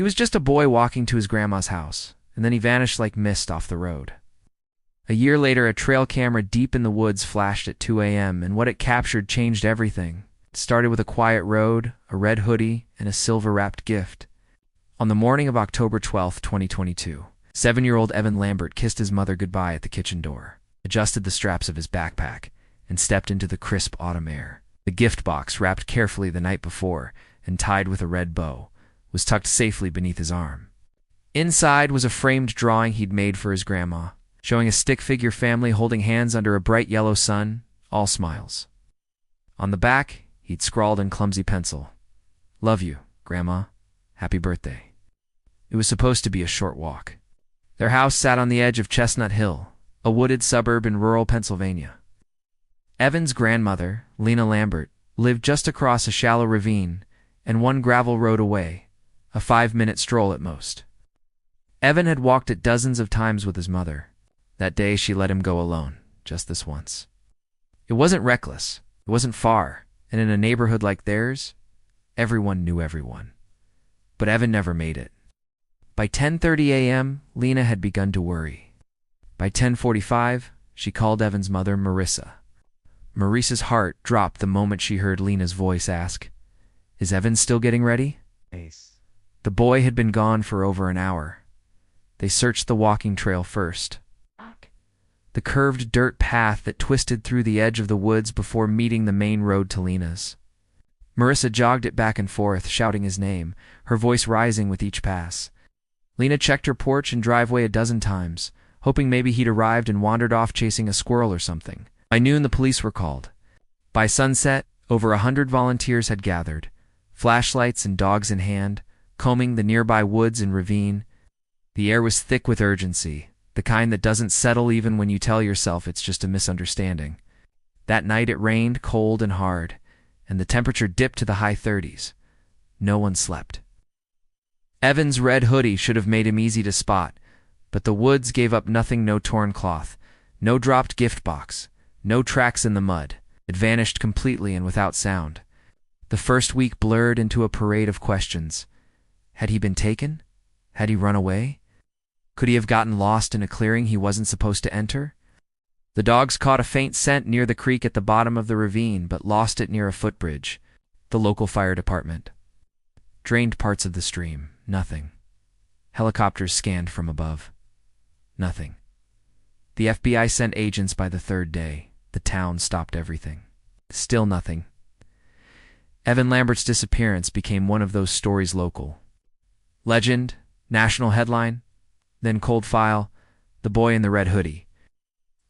He was just a boy walking to his grandma's house, and then he vanished like mist off the road. A year later, a trail camera deep in the woods flashed at 2 a.m., and what it captured changed everything. It started with a quiet road, a red hoodie, and a silver-wrapped gift. On the morning of October 12, 2022, 7-year-old Evan Lambert kissed his mother goodbye at the kitchen door, adjusted the straps of his backpack, and stepped into the crisp autumn air. The gift box, wrapped carefully the night before and tied with a red bow, was tucked safely beneath his arm. Inside was a framed drawing he'd made for his grandma, showing a stick-figure family holding hands under a bright yellow sun, all smiles. On the back, he'd scrawled in clumsy pencil, "Love you, Grandma. Happy birthday." It was supposed to be a short walk. Their house sat on the edge of Chestnut Hill, a wooded suburb in rural Pennsylvania. Evan's grandmother, Lena Lambert, lived just across a shallow ravine and one gravel road away, a 5-minute stroll at most. Evan had walked it dozens of times with his mother. That day she let him go alone, just this once. It wasn't reckless, it wasn't far, and in a neighborhood like theirs, everyone knew everyone. But Evan never made it. By 10:30 a.m., Lena had begun to worry. By 10:45, she called Evan's mother Marissa. Marissa's heart dropped the moment she heard Lena's voice ask, "Is Evan still getting ready?" The boy had been gone for over an hour. They searched the walking trail first, the curved dirt path that twisted through the edge of the woods before meeting the main road to Lena's. Marissa jogged it back and forth, shouting his name, her voice rising with each pass. Lena checked her porch and driveway a dozen times, hoping maybe he'd arrived and wandered off chasing a squirrel or something. By noon, the police were called. By sunset, over 100 volunteers had gathered, flashlights and dogs in hand, combing the nearby woods and ravine. The air was thick with urgency, the kind that doesn't settle even when you tell yourself it's just a misunderstanding. That night it rained cold and hard, and the temperature dipped to the high 30s. No one slept. Evan's red hoodie should have made him easy to spot, but the woods gave up nothing. No torn cloth, no dropped gift box, no tracks in the mud. It vanished completely and without sound. The first week blurred into a parade of questions. Had he been taken? Had he run away? Could he have gotten lost in a clearing he wasn't supposed to enter? The dogs caught a faint scent near the creek at the bottom of the ravine, but lost it near a footbridge. The local fire department drained parts of the stream. Nothing. Helicopters scanned from above. Nothing. The FBI sent agents by the third day. The town stopped everything. Still nothing. Evan Lambert's disappearance became one of those stories local. Legend, national headline, then cold file, the boy in the red hoodie.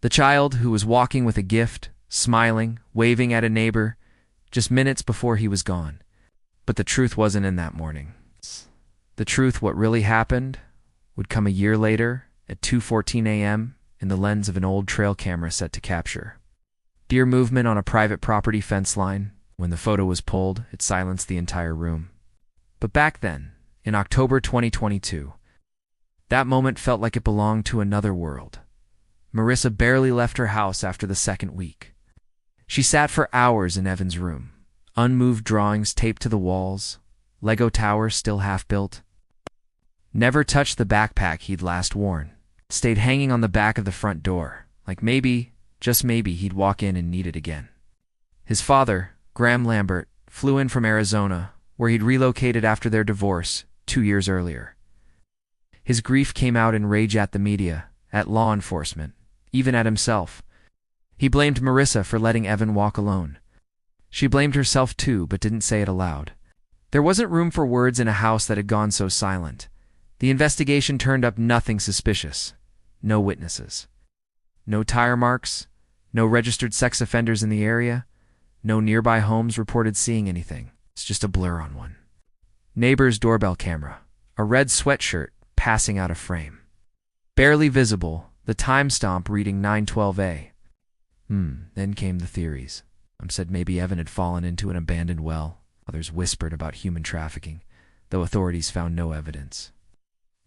The child who was walking with a gift, smiling, waving at a neighbor, just minutes before he was gone. But the truth wasn't in that morning. The truth, what really happened, would come a year later at 2:14 a.m. in the lens of an old trail camera set to capture. Deer movement on a private property fence line. When the photo was pulled, it silenced the entire room. But back then, in October 2022, that moment felt like it belonged to another world. Marissa barely left her house after the second week. She sat for hours in Evan's room, unmoved drawings taped to the walls, Lego towers still half-built. Never touched the backpack he'd last worn. Stayed hanging on the back of the front door, like maybe, just maybe, he'd walk in and need it again. His father, Graham Lambert, flew in from Arizona, where he'd relocated after their divorce 2 years earlier. His grief came out in rage at the media, at law enforcement, even at himself. He blamed Marissa for letting Evan walk alone. She blamed herself too, but didn't say it aloud. There wasn't room for words in a house that had gone so silent. The investigation turned up nothing suspicious. No witnesses. No tire marks. No registered sex offenders in the area. No nearby homes reported seeing anything. It's just a blur on one. Neighbor's doorbell camera. A red sweatshirt passing out of frame. Barely visible, the time stamp reading 9:12 a. Then came the theories. Some said maybe Evan had fallen into an abandoned well. Others whispered about human trafficking, though authorities found no evidence.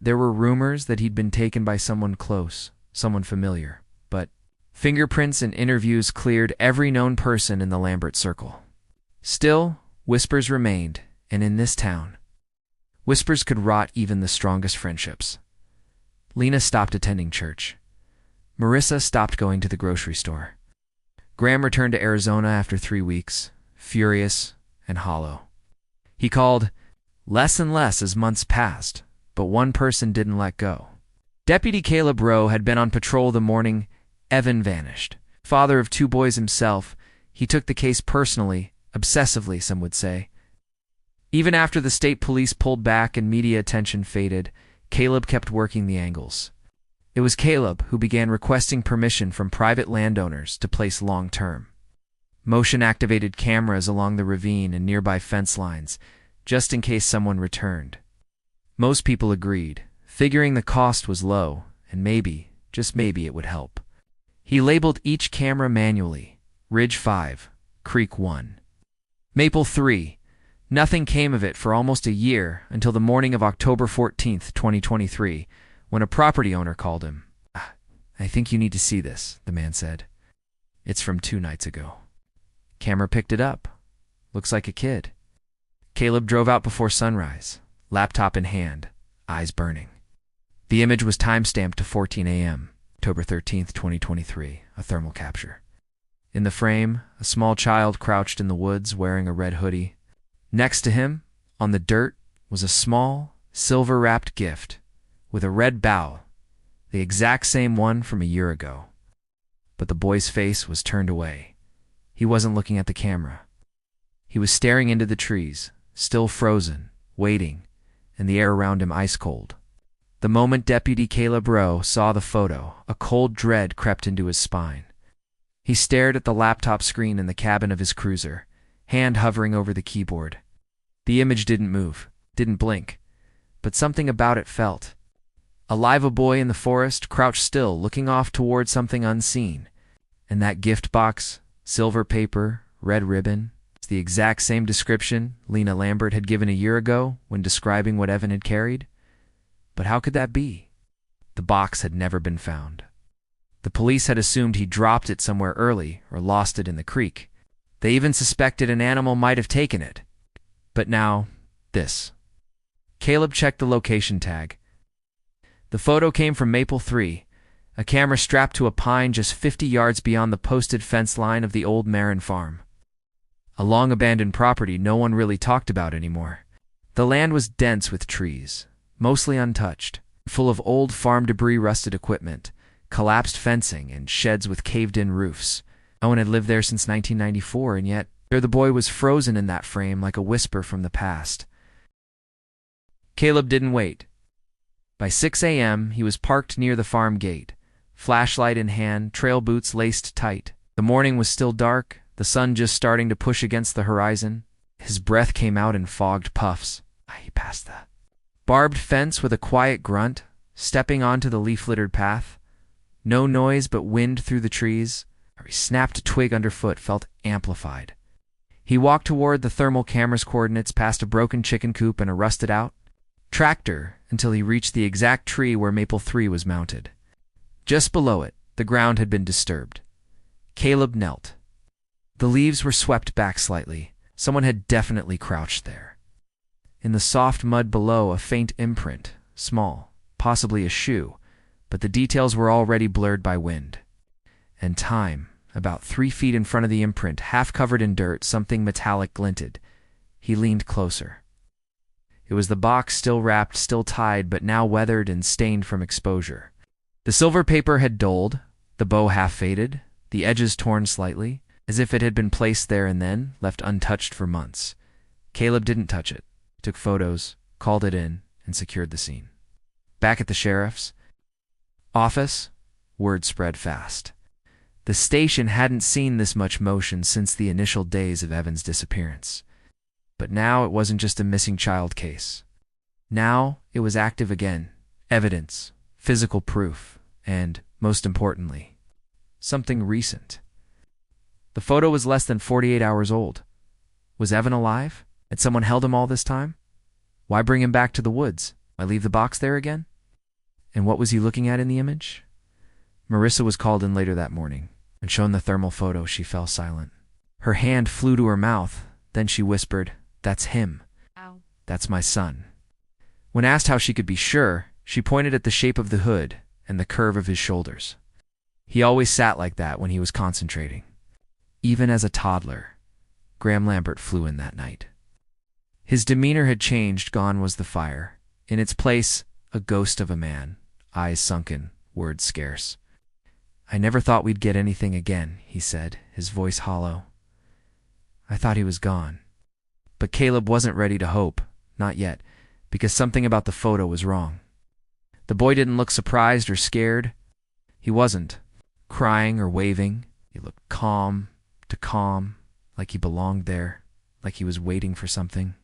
There were rumors that he'd been taken by someone close, someone familiar, but fingerprints and interviews cleared every known person in the Lambert circle. Still, whispers remained, and in this town, Whispers could rot even the strongest friendships. Lena stopped attending church. Marissa stopped going to the grocery store. Graham returned to Arizona after 3 weeks, furious and hollow. He called less and less as months passed, but one person didn't let go. Deputy Caleb Rowe had been on patrol the morning Evan vanished. Father of 2 boys himself, he took the case personally, obsessively, some would say. Even after the state police pulled back and media attention faded, Caleb kept working the angles. It was Caleb who began requesting permission from private landowners to place long-term, motion-activated cameras along the ravine and nearby fence lines, just in case someone returned. Most people agreed, figuring the cost was low, and maybe, just maybe, it would help. He labeled each camera manually: Ridge 5, Creek 1, Maple 3. Nothing came of it for almost a year until the morning of October 14th, 2023, when a property owner called him. "I think you need to see this," the man said. "It's from 2 nights ago." Camera picked it up. "Looks like a kid." Caleb drove out before sunrise, laptop in hand, eyes burning. The image was time-stamped to 14 a.m., October 13th, 2023, a thermal capture. In the frame, a small child crouched in the woods wearing a red hoodie. Next to him, on the dirt, was a small, silver-wrapped gift with a red bow, the exact same one from a year ago. But the boy's face was turned away. He wasn't looking at the camera. He was staring into the trees, still frozen, waiting, and the air around him ice-cold. The moment Deputy Caleb Rowe saw the photo, a cold dread crept into his spine. He stared at the laptop screen in the cabin of his cruiser, hand hovering over the keyboard. The image didn't move, didn't blink, but something about it felt alive. A boy in the forest, crouched still, looking off toward something unseen. And that gift box, silver paper, red ribbon, it's the exact same description Lena Lambert had given a year ago when describing what Evan had carried. But how could that be? The box had never been found. The police had assumed he dropped it somewhere early or lost it in the creek. They even suspected an animal might have taken it. But now, this. Caleb checked the location tag. The photo came from Maple 3, a camera strapped to a pine just 50 yards beyond the posted fence line of the old Marin farm. A long-abandoned property no one really talked about anymore. The land was dense with trees, mostly untouched, full of old farm debris, rusted equipment, collapsed fencing, and sheds with caved-in roofs. No one had lived there since 1994, and yet there the boy was frozen in that frame like a whisper from the past. Caleb didn't wait. By 6 a.m., he was parked near the farm gate, flashlight in hand, trail boots laced tight. The morning was still dark, the sun just starting to push against the horizon. His breath came out in fogged puffs. He passed the barbed fence with a quiet grunt, stepping onto the leaf-littered path. No noise but wind through the trees. He snapped a twig underfoot, felt amplified. He walked toward the thermal camera's coordinates, past a broken chicken coop and a rusted-out tractor, until he reached the exact tree where Maple 3 was mounted. Just below it, the ground had been disturbed. Caleb knelt. The leaves were swept back slightly. Someone had definitely crouched there. In the soft mud below, a faint imprint, small, possibly a shoe, but the details were already blurred by wind. And time, about 3 feet in front of the imprint, half covered in dirt, something metallic glinted. He leaned closer. It was the box, still wrapped, still tied, but now weathered and stained from exposure. The silver paper had dulled, the bow half faded, the edges torn slightly, as if it had been placed there and then left untouched for months. Caleb didn't touch it, took photos, called it in, and secured the scene. Back at the sheriff's office, word spread fast. The station hadn't seen this much motion since the initial days of Evan's disappearance. But now it wasn't just a missing child case. Now it was active again. Evidence, physical proof, and, most importantly, something recent. The photo was less than 48 hours old. Was Evan alive? Had someone held him all this time? Why bring him back to the woods? Why leave the box there again? And what was he looking at in the image? Marissa was called in later that morning, and shown the thermal photo. She fell silent. Her hand flew to her mouth, then she whispered, "That's him. Ow. That's my son." When asked how she could be sure, she pointed at the shape of the hood and the curve of his shoulders. He always sat like that when he was concentrating. Even as a toddler, Graham Lambert flew in that night. His demeanor had changed. Gone was the fire. In its place, a ghost of a man, eyes sunken, words scarce. "I never thought we'd get anything again," he said, his voice hollow. "I thought he was gone." But Caleb wasn't ready to hope, not yet, because something about the photo was wrong. The boy didn't look surprised or scared. He wasn't crying or waving. He looked calm, like he belonged there, like he was waiting for something.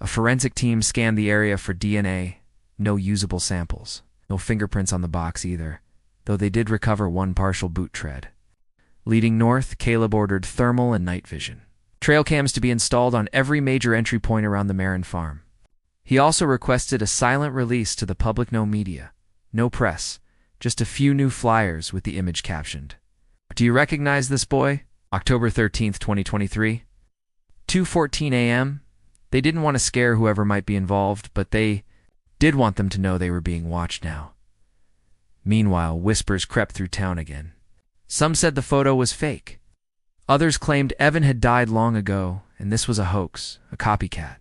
A forensic team scanned the area for DNA. No usable samples. No fingerprints on the box either, though they did recover one partial boot tread. Leading north, Caleb ordered thermal and night vision trail cams to be installed on every major entry point around the Marin farm. He also requested a silent release to the public. No media, no press, just a few new flyers with the image captioned, "Do you recognize this boy? October 13th, 2023. 2:14 a.m. They didn't want to scare whoever might be involved, but they did want them to know they were being watched now. Meanwhile, whispers crept through town again. Some said the photo was fake. Others claimed Evan had died long ago, and this was a hoax, a copycat.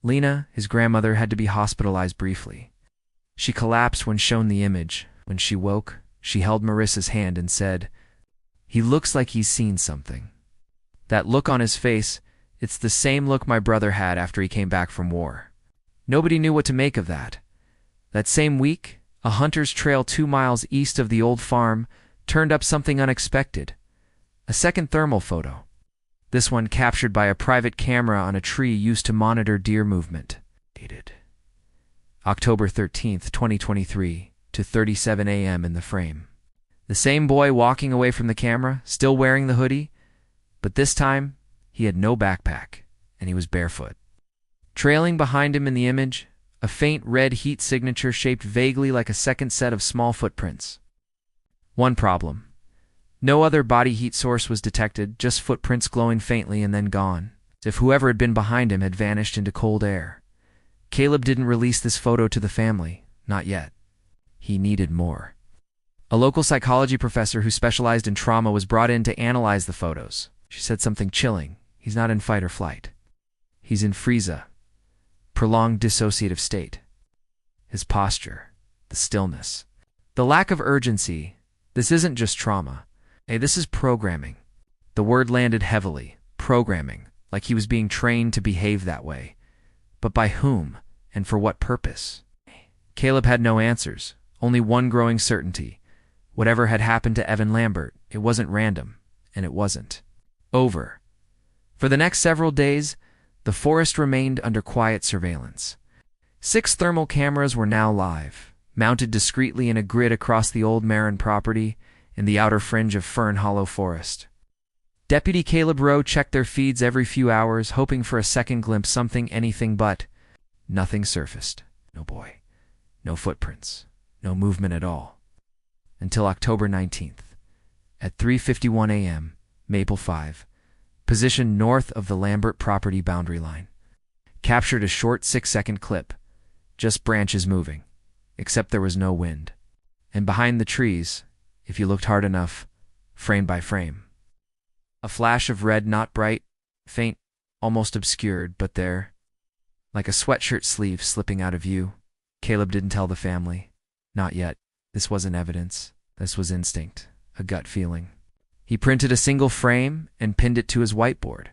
Lena, his grandmother, had to be hospitalized briefly. She collapsed when shown the image. When she woke, she held Marissa's hand and said, "He looks like he's seen something." That look on his face, it's the same look my brother had after he came back from war. Nobody knew what to make of that. That same week, a hunter's trail 2 miles east of the old farm turned up something unexpected. A second thermal photo. This one captured by a private camera on a tree used to monitor deer movement. Dated October 13th, 2023, to 37 a.m. in the frame. The same boy walking away from the camera, still wearing the hoodie, but this time he had no backpack, and he was barefoot. Trailing behind him in the image, a faint red heat signature shaped vaguely like a second set of small footprints. One problem. No other body heat source was detected, just footprints glowing faintly and then gone, as if whoever had been behind him had vanished into cold air. Caleb didn't release this photo to the family, not yet. He needed more. A local psychology professor who specialized in trauma was brought in to analyze the photos. She said something chilling. He's not in fight or flight. He's in freeza, prolonged dissociative state. His posture, the stillness, the lack of urgency. This isn't just trauma. Hey, this is programming. The word landed heavily. Programming, like he was being trained to behave that way. But by whom, and for what purpose? Caleb had no answers, only one growing certainty. Whatever had happened to Evan Lambert, it wasn't random, and it wasn't over. For the next several days, the forest remained under quiet surveillance. 6 thermal cameras were now live, mounted discreetly in a grid across the old Marin property in the outer fringe of Fern Hollow Forest. Deputy Caleb Rowe checked their feeds every few hours, hoping for a second glimpse, something, anything, but nothing surfaced. No boy, no footprints, no movement at all. Until October 19th, at 3:51 a.m., Maple 5, positioned north of the Lambert property boundary line, captured a short 6-second clip, just branches moving, except there was no wind. And behind the trees, if you looked hard enough, frame by frame, a flash of red, not bright, faint, almost obscured, but there, like a sweatshirt sleeve slipping out of view. Caleb didn't tell the family. Not yet. This wasn't evidence. This was instinct, a gut feeling. He printed a single frame and pinned it to his whiteboard,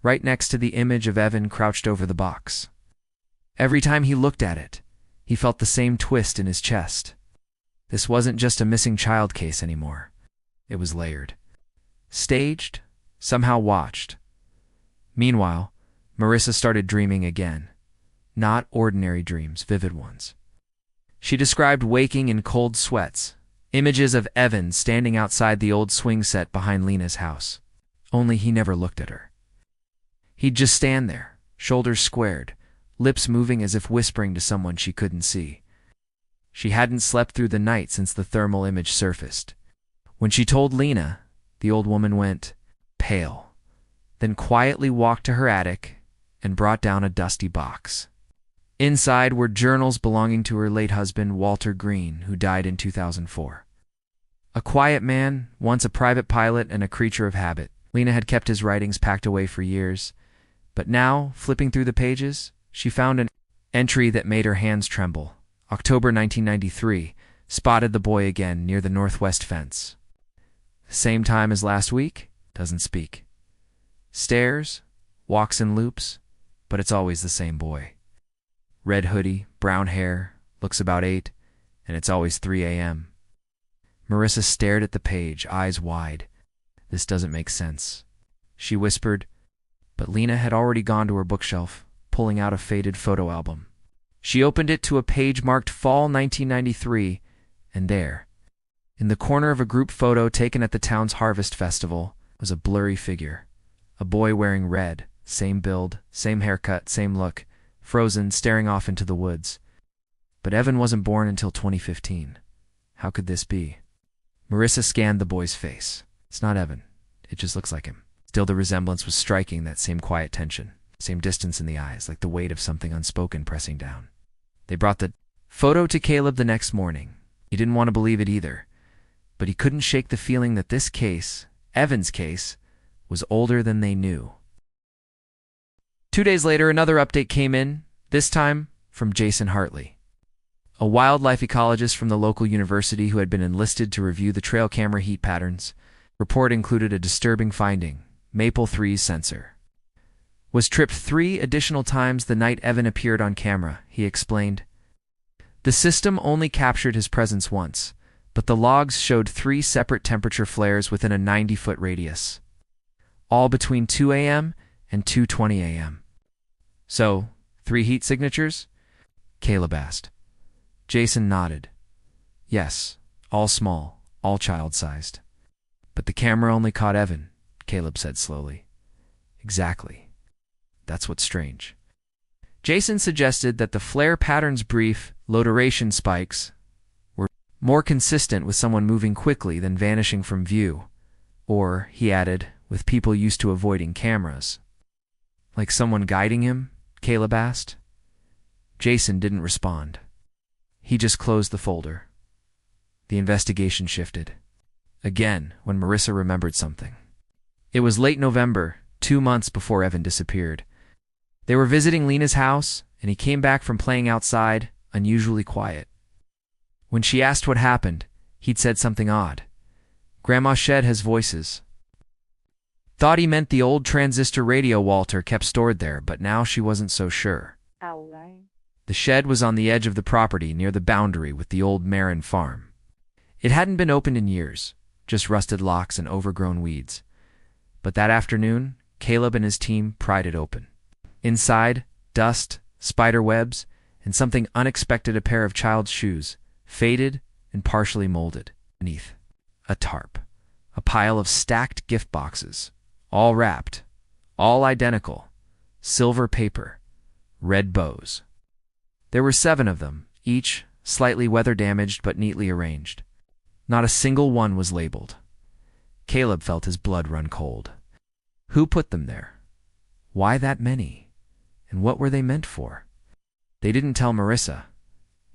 right next to the image of Evan crouched over the box. Every time he looked at it, he felt the same twist in his chest. This wasn't just a missing child case anymore. It was layered. Staged, somehow watched. Meanwhile, Marissa started dreaming again. Not ordinary dreams, vivid ones. She described waking in cold sweats, images of Evan standing outside the old swing set behind Lena's house. Only he never looked at her. He'd just stand there, shoulders squared, lips moving as if whispering to someone she couldn't see. She hadn't slept through the night since the thermal image surfaced. When she told Lena, the old woman went pale, then quietly walked to her attic and brought down a dusty box. Inside were journals belonging to her late husband, Walter Green, who died in 2004. A quiet man, once a private pilot and a creature of habit, Lena had kept his writings packed away for years. But now, flipping through the pages, she found an entry that made her hands tremble. October 1993, spotted the boy again near the northwest fence. Same time as last week, doesn't speak. Stares, walks in loops, but it's always the same boy. Red hoodie, brown hair, looks about 8, and it's always 3 a.m. Marissa stared at the page, eyes wide. This doesn't make sense, she whispered, but Lena had already gone to her bookshelf, pulling out a faded photo album. She opened it to a page marked Fall 1993, and there, in the corner of a group photo taken at the town's Harvest Festival, was a blurry figure. A boy wearing red, same build, same haircut, same look, frozen, staring off into the woods. But Evan wasn't born until 2015. How could this be? Marissa scanned the boy's face. It's not Evan. It just looks like him. Still, the resemblance was striking, that same quiet tension, same distance in the eyes, like the weight of something unspoken pressing down. They brought the photo to Caleb the next morning. He didn't want to believe it either, but he couldn't shake the feeling that this case, Evan's case, was older than they knew. 2 days later, another update came in, this time from Jason Hartley, a wildlife ecologist from the local university who had been enlisted to review the trail camera heat patterns. Report included a disturbing finding. Maple 3's sensor was tripped 3 additional times the night Evan appeared on camera, he explained. The system only captured his presence once, but the logs showed 3 separate temperature flares within a 90-foot radius, all between 2 a.m. and 2:20 a.m. So, 3 heat signatures? Caleb asked. Jason nodded. Yes, all small, all child-sized. But the camera only caught Evan, Caleb said slowly. Exactly. That's what's strange. Jason suggested that the flare pattern's brief, low-duration spikes were more consistent with someone moving quickly than vanishing from view, or, he added, with people used to avoiding cameras. Like someone guiding him? Caleb asked. Jason didn't respond. He just closed the folder. The investigation shifted. Again, when Marissa remembered something. It was late November, 2 months before Evan disappeared. They were visiting Lena's house, and he came back from playing outside, unusually quiet. When she asked what happened, he'd said something odd. Grandma Shed has voices. Thought he meant the old transistor radio Walter kept stored there, but now she wasn't so sure. The shed was on the edge of the property near the boundary with the old Marin farm. It hadn't been opened in years, just rusted locks and overgrown weeds. But that afternoon, Caleb and his team pried it open. Inside, dust, spider webs, and something unexpected, a pair of child's shoes, faded and partially molded. Beneath, a tarp, a pile of stacked gift boxes, all wrapped, all identical, silver paper, red bows. There were 7 of them, each slightly weather-damaged but neatly arranged. Not a single one was labeled. Caleb felt his blood run cold. Who put them there? Why that many? And what were they meant for? They didn't tell Marissa.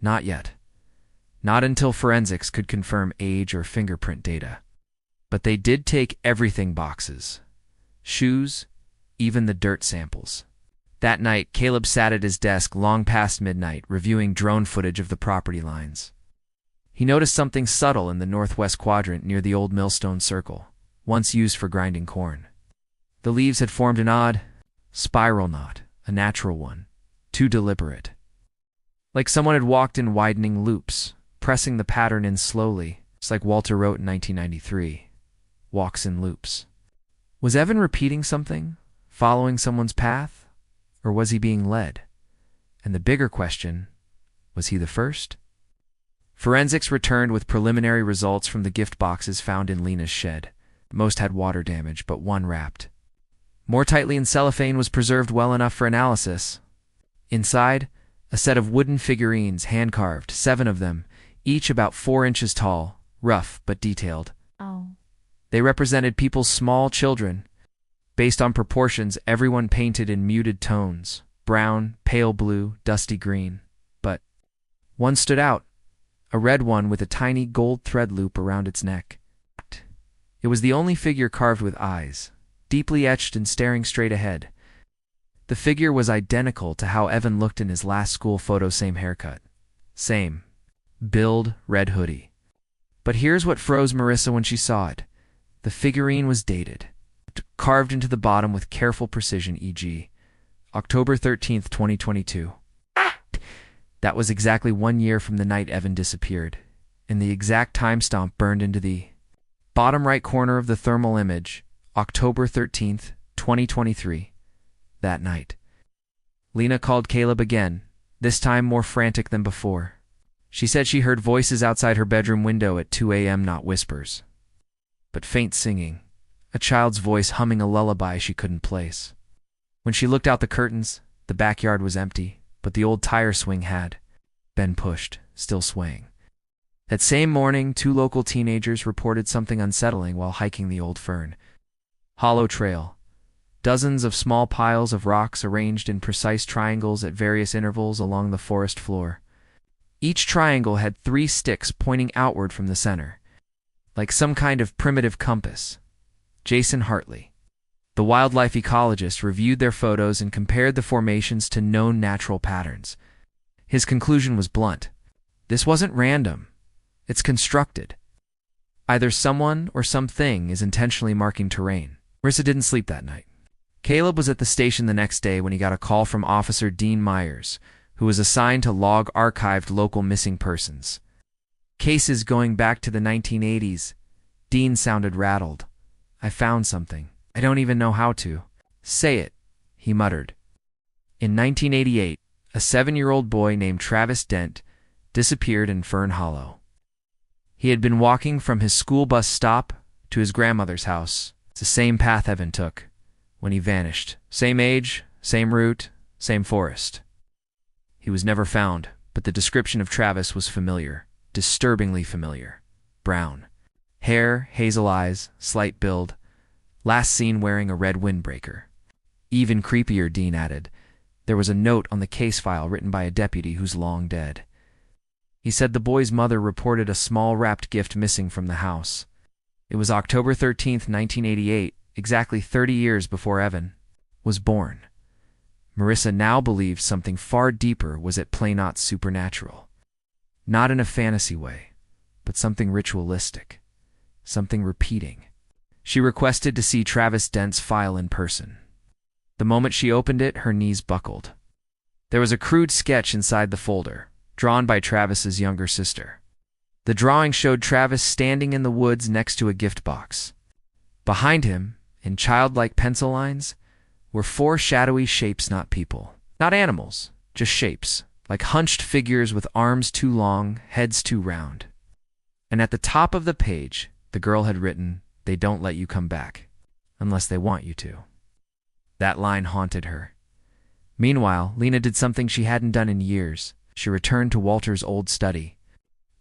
Not yet. Not until forensics could confirm age or fingerprint data. But they did take everything boxes. Shoes, even the dirt samples. That night, Caleb sat at his desk long past midnight, reviewing drone footage of the property lines. He noticed something subtle in the northwest quadrant near the old millstone circle, once used for grinding corn. The leaves had formed an odd spiral knot, a natural one, too deliberate. Like someone had walked in widening loops, pressing the pattern in slowly, just like Walter wrote in 1993. Walks in loops. Was Evan repeating something? Following someone's path? Or was he being led? And the bigger question, was he the first? Forensics returned with preliminary results from the gift boxes found in Lena's shed. Most had water damage, but one wrapped. More tightly in cellophane was preserved well enough for analysis. Inside, a set of wooden figurines, hand-carved, 7 of them, each about 4 inches tall, rough but detailed. They represented people's small children. Based on proportions, everyone painted in muted tones. brown, pale blue, dusty green. But one stood out, a red one with a tiny gold thread loop around its neck. It was the only figure carved with eyes, deeply etched and staring straight ahead. The figure was identical to how Evan looked in his last school photo, same haircut. Same. Build, red hoodie. But here's what froze Marissa when she saw it. The figurine was dated, carved into the bottom with careful precision, e.g., October 13th, 2022. That was exactly 1 year from the night Evan disappeared, and the exact timestamp burned into the bottom right corner of the thermal image, October 13th, 2023, that night. Lena called Caleb again, this time more frantic than before. She said she heard voices outside her bedroom window at 2 a.m., not whispers, but faint singing, a child's voice humming a lullaby she couldn't place. When she looked out the curtains, the backyard was empty, but the old tire swing had been pushed, still swaying. That same morning, 2 local teenagers reported something unsettling while hiking the old Fern Hollow Trail. Dozens of small piles of rocks arranged in precise triangles at various intervals along the forest floor. Each triangle had 3 sticks pointing outward from the center, like some kind of primitive compass. Jason Hartley, the wildlife ecologist, reviewed their photos and compared the formations to known natural patterns. His conclusion was blunt. This wasn't random. It's constructed. Either someone or something is intentionally marking terrain. Marissa didn't sleep that night. Caleb was at the station the next day when he got a call from Officer Dean Myers, who was assigned to log archived local missing persons cases going back to the 1980s. Dean sounded rattled. I found something. I don't even know how to say it, he muttered. In 1988, a 7-year-old boy named Travis Dent disappeared in Fern Hollow. He had been walking from his school bus stop to his grandmother's house. It's the same path Evan took when he vanished. Same age, same route, same forest. He was never found, but the description of Travis was familiar, disturbingly familiar. Brown hair, hazel eyes, slight build, last seen wearing a red windbreaker. Even creepier, Dean added. There was a note on the case file written by a deputy who's long dead. He said the boy's mother reported a small wrapped gift missing from the house. It was October 13th, 1988, exactly 30 years before Evan was born. Marissa now believed something far deeper was at play, not supernatural. Not in a fantasy way, but something ritualistic, something repeating. She requested to see Travis Dent's file in person. The moment she opened it, her knees buckled. There was a crude sketch inside the folder, drawn by Travis's younger sister. The drawing showed Travis standing in the woods next to a gift box. Behind him, in childlike pencil lines, were 4 shadowy shapes, not people, not animals, just shapes, like hunched figures with arms too long, heads too round. And at the top of the page, the girl had written, "They don't let you come back, unless they want you to." That line haunted her. Meanwhile, Lena did something she hadn't done in years. She returned to Walter's old study.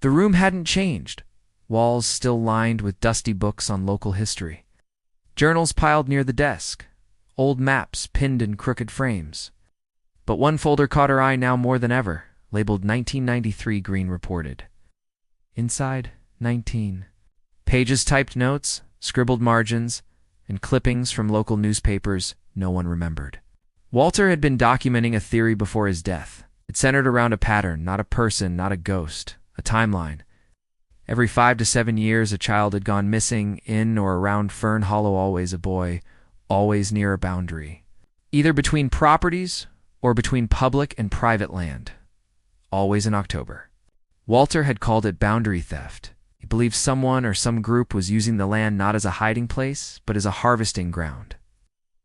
The room hadn't changed, walls still lined with dusty books on local history. Journals piled near the desk, old maps pinned in crooked frames. But one folder caught her eye now more than ever, labeled 1993, Green reported. Inside, 19. Pages typed notes, scribbled margins, and clippings from local newspapers no one remembered. Walter had been documenting a theory before his death. It centered around a pattern, not a person, not a ghost, a timeline. Every 5 to 7 years, a child had gone missing in or around Fern Hollow, always a boy, always near a boundary, either between properties or between public and private land, always in October. Walter had called it boundary theft. He believed someone or some group was using the land not as a hiding place, but as a harvesting ground.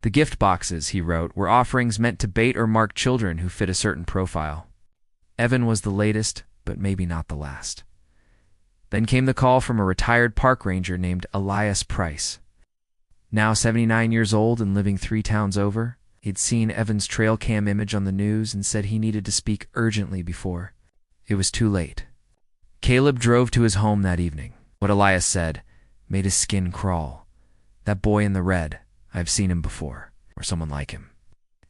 The gift boxes, he wrote, were offerings meant to bait or mark children who fit a certain profile. Evan was the latest, but maybe not the last. Then came the call from a retired park ranger named Elias Price. Now 79 years old and living 3 towns over, he'd seen Evan's trail cam image on the news and said he needed to speak urgently before it was too late. Caleb drove to his home that evening. What Elias said made his skin crawl. That boy in the red, I've seen him before, or someone like him.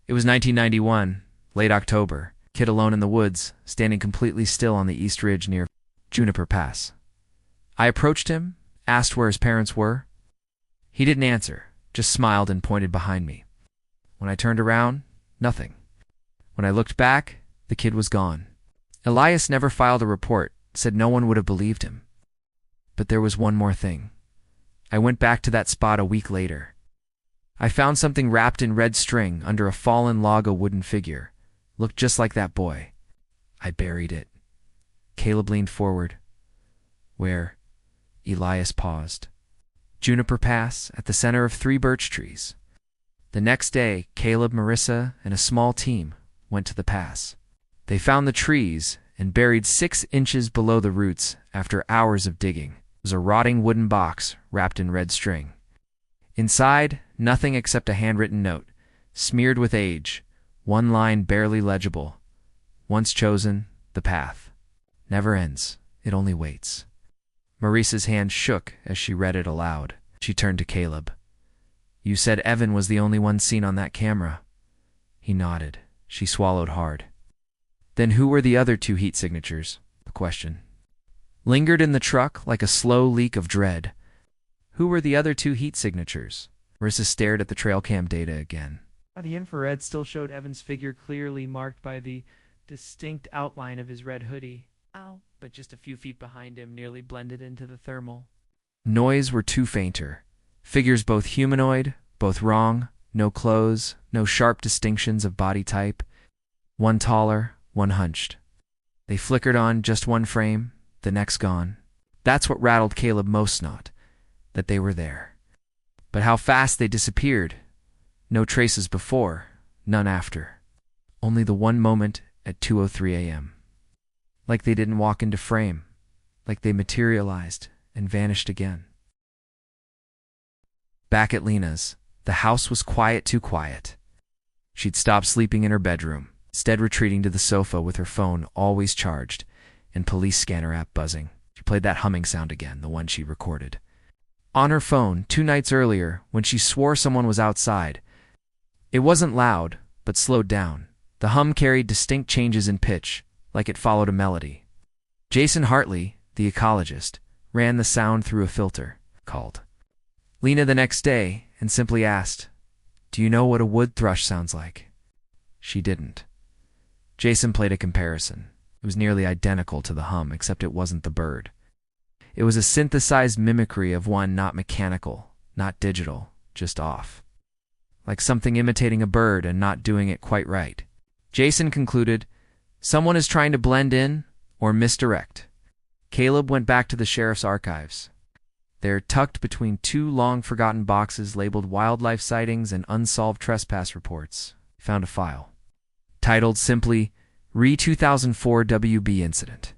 It was 1991. Late October. Kid alone in the woods, standing completely still on the east ridge near Juniper Pass. I approached him, asked where his parents were. He didn't answer, just smiled and pointed behind me. When I turned around, nothing. When I looked back, the kid was gone. Elias never filed a report, said no one would have believed him. But there was one more thing. I went back to that spot a week later. I found something wrapped in red string under a fallen log, a wooden figure. Looked just like that boy. I buried it. Caleb leaned forward. Where? Elias paused. Juniper Pass, at the center of 3 birch trees. The next day, Caleb, Marissa, and a small team went to the pass. They found the trees and buried 6 inches below the roots after hours of digging. It was a rotting wooden box wrapped in red string. Inside, nothing except a handwritten note, smeared with age, one line barely legible. Once chosen, the path never ends, it only waits. Marissa's hand shook as she read it aloud. She turned to Caleb. You said Evan was the only one seen on that camera. He nodded. She swallowed hard. Then who were the other 2 heat signatures? The question lingered in the truck like a slow leak of dread. Who were the other 2 heat signatures? Marissa stared at the trail cam data again. The infrared still showed Evan's figure clearly marked by the distinct outline of his red hoodie. But just a few feet behind him, nearly blended into the thermal. Noise were 2 fainter. Figures both humanoid, both wrong, no clothes, no sharp distinctions of body type. One taller, one hunched. They flickered on just one frame, the next gone. That's what rattled Caleb most, not that they were there, but how fast they disappeared. No traces before, none after. Only the one moment at 2:03 a.m. Like they didn't walk into frame, like they materialized and vanished again. Back at Lena's, the house was quiet, too quiet. She'd stopped sleeping in her bedroom, instead retreating to the sofa with her phone always charged and police scanner app buzzing. She played that humming sound again, the one she recorded. On her phone 2 nights earlier, when she swore someone was outside. It wasn't loud, but slowed down. The hum carried distinct changes in pitch, like it followed a melody. Jason Hartley, the ecologist, ran the sound through a filter, called Lena the next day, and simply asked, "Do you know what a wood thrush sounds like?" She didn't. Jason played a comparison. It was nearly identical to the hum, except it wasn't the bird. It was a synthesized mimicry of one not mechanical, not digital, just off. Like something imitating a bird and not doing it quite right. Jason concluded, someone is trying to blend in or misdirect. Caleb went back to the sheriff's archives. There, tucked between 2 long-forgotten boxes labeled wildlife sightings and unsolved trespass reports, he found a file titled simply Re-2004 WB Incident.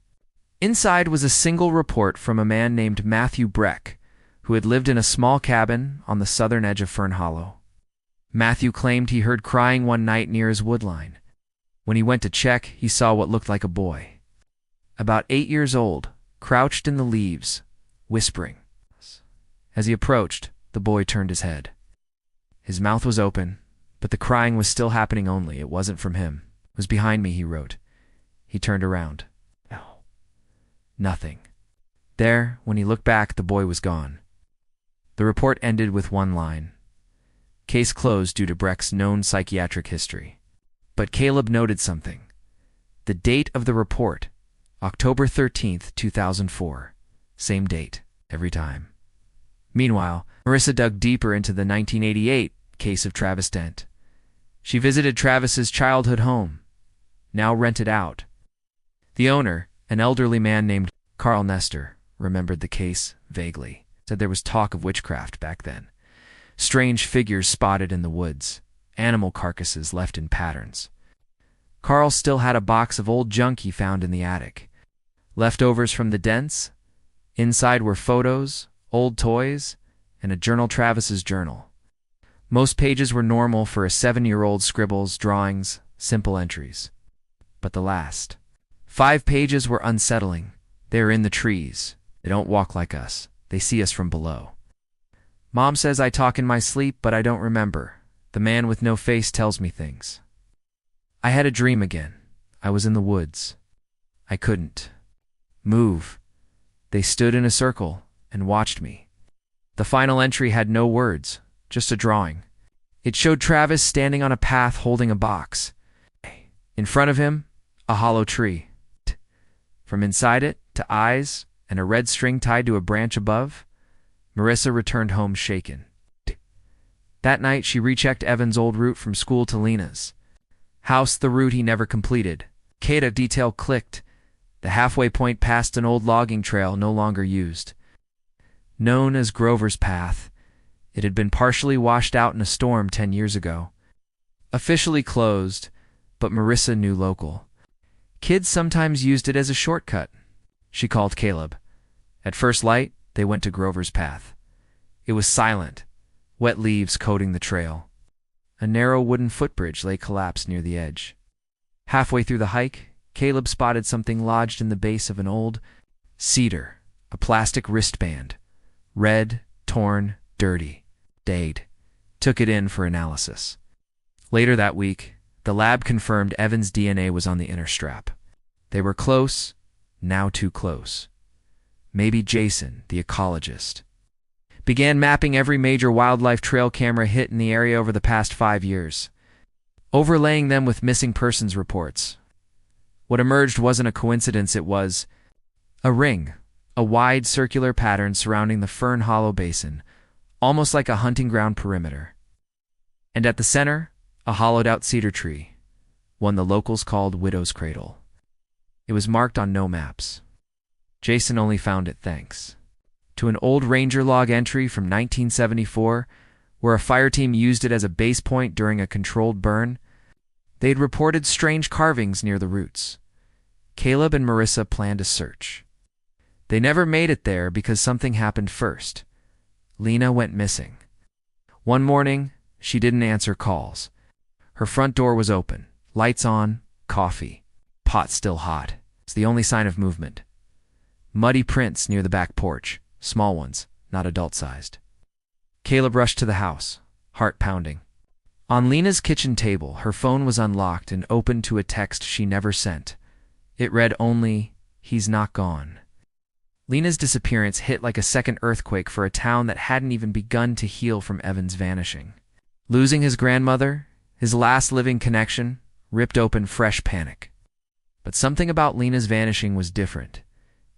Inside was a single report from a man named Matthew Breck, who had lived in a small cabin on the southern edge of Fern Hollow. Matthew claimed he heard crying one night near his woodline. When he went to check, he saw what looked like a boy. About 8 years old, crouched in the leaves, whispering. As he approached, the boy turned his head. His mouth was open, but the crying was still happening only. It wasn't from him. It was behind me, he wrote. He turned around. No. Nothing. There, when he looked back, the boy was gone. The report ended with one line. Case closed due to Breck's known psychiatric history. But Caleb noted something. The date of the report, October 13th, 2004. Same date, every time. Meanwhile, Marissa dug deeper into the 1988 case of Travis Dent. She visited Travis's childhood home, now rented out. The owner, an elderly man named Carl Nestor, remembered the case vaguely, said there was talk of witchcraft back then. Strange figures spotted in the woods, animal carcasses left in patterns. Carl still had a box of old junk he found in the attic. Leftovers from the Dents. Inside were photos, old toys, and a journal, Travis's journal. Most pages were normal for a 7-year-old, scribbles, drawings, simple entries. But the last 5 pages were unsettling. They are in the trees. They don't walk like us. They see us from below. Mom says I talk in my sleep, but I don't remember. The man with no face tells me things. I had a dream again. I was in the woods. I couldn't move. They stood in a circle and watched me. The final entry had no words, just a drawing. It showed Travis standing on a path holding a box. In front of him, a hollow tree. From inside it, to eyes and a red string tied to a branch above, Marissa returned home shaken. That night, she rechecked Evan's old route from school to Lena's house, the route he never completed. Kata detail clicked. The halfway point past an old logging trail no longer used. Known as Grover's Path, it had been partially washed out in a storm 10 years ago. Officially closed, but Marissa knew local. Kids sometimes used it as a shortcut. She called Caleb. At first light, they went to Grover's Path. It was silent, wet leaves coating the trail. A narrow wooden footbridge lay collapsed near the edge. Halfway through the hike, Caleb spotted something lodged in the base of an old cedar, a plastic wristband. Red, torn, dirty. Dade took it in for analysis. Later that week, the lab confirmed Evan's DNA was on the inner strap. They were close, now too close. Maybe Jason, the ecologist, began mapping every major wildlife trail camera hit in the area over the past 5 years, overlaying them with missing persons reports. What emerged wasn't a coincidence, it was a ring, a wide circular pattern surrounding the Fern Hollow Basin, almost like a hunting ground perimeter. And at the center, a hollowed-out cedar tree, one the locals called Widow's Cradle. It was marked on no maps. Jason only found it thanks to an old ranger log entry from 1974, where a fire team used it as a base point during a controlled burn. They'd reported strange carvings near the roots. Caleb and Marissa planned a search. They never made it there because something happened first. Lena went missing. One morning, she didn't answer calls. Her front door was open, lights on, coffee, pot still hot. It's the only sign of movement. Muddy prints near the back porch, small ones, not adult-sized. Caleb rushed to the house, heart pounding. On Lena's kitchen table, her phone was unlocked and opened to a text she never sent. It read only, "He's not gone." Lena's disappearance hit like a second earthquake for a town that hadn't even begun to heal from Evan's vanishing. Losing his grandmother, his last living connection, ripped open fresh panic. But something about Lena's vanishing was different.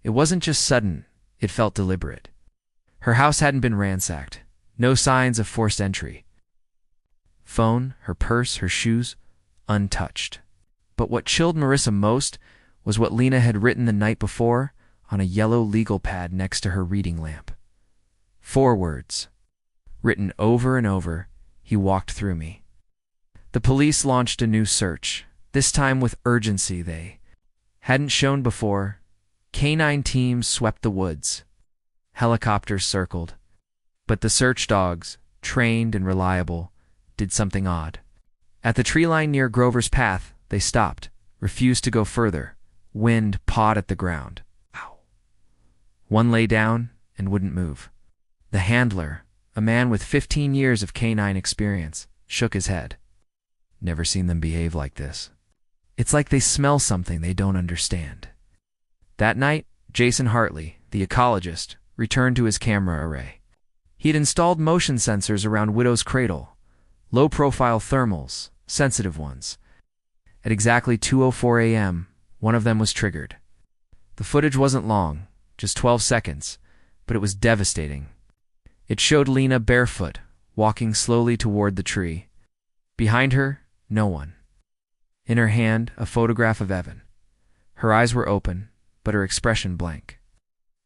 It wasn't just sudden, it felt deliberate. Her house hadn't been ransacked, no signs of forced entry. Phone, her purse, her shoes, untouched. But what chilled Marissa most was what Lena had written the night before on a yellow legal pad next to her reading lamp. 4 words, written over and over, "He walked through me." The police launched a new search, this time with urgency they hadn't shown before. Canine teams swept the woods. Helicopters circled. But the search dogs, trained and reliable, did something odd. At the tree line near Grover's Path, they stopped, refused to go further. Wind pawed at the ground. Ow. One lay down and wouldn't move. The handler, a man with 15 years of canine experience, shook his head. Never seen them behave like this. It's like they smell something they don't understand. That night, Jason Hartley, the ecologist, returned to his camera array. He'd installed motion sensors around Widow's Cradle, low-profile thermals, sensitive ones. At exactly 2:04 a.m., one of them was triggered. The footage wasn't long, just 12 seconds, but it was devastating. It showed Lena barefoot, walking slowly toward the tree. Behind her, no one. In her hand, a photograph of Evan. Her eyes were open, but her expression blank.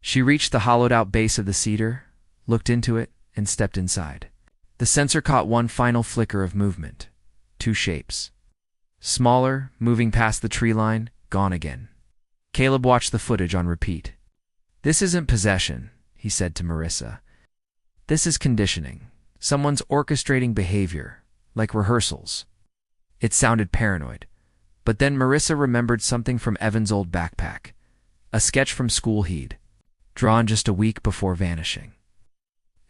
She reached the hollowed-out base of the cedar, looked into it, and stepped inside. The sensor caught one final flicker of movement. 2 shapes. Smaller, moving past the tree line, gone again. Caleb watched the footage on repeat. "This isn't possession," he said to Marissa. "This is conditioning. Someone's orchestrating behavior, like rehearsals." It sounded paranoid. But then Marissa remembered something from Evan's old backpack. A sketch from school he'd drawn just a week before vanishing.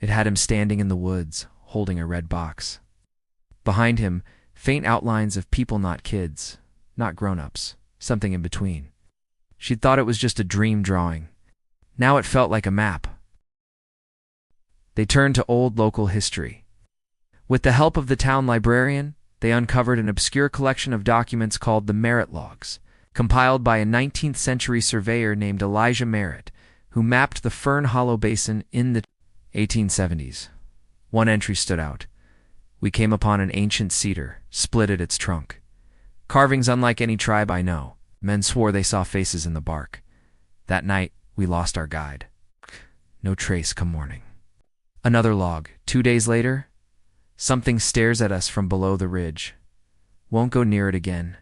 It had him standing in the woods, holding a red box. Behind him, faint outlines of people, not kids, not grown-ups, something in between. She'd thought it was just a dream drawing. Now it felt like a map. They turned to old local history. With the help of the town librarian, they uncovered an obscure collection of documents called the Merritt Logs, compiled by a 19th-century surveyor named Elijah Merritt, who mapped the Fern Hollow Basin in the 1870s. One entry stood out. We came upon an ancient cedar, split at its trunk. Carvings unlike any tribe I know. Men swore they saw faces in the bark. That night, we lost our guide. No trace come morning. Another log. 2 days later, something stares at us from below the ridge. Won't go near it again.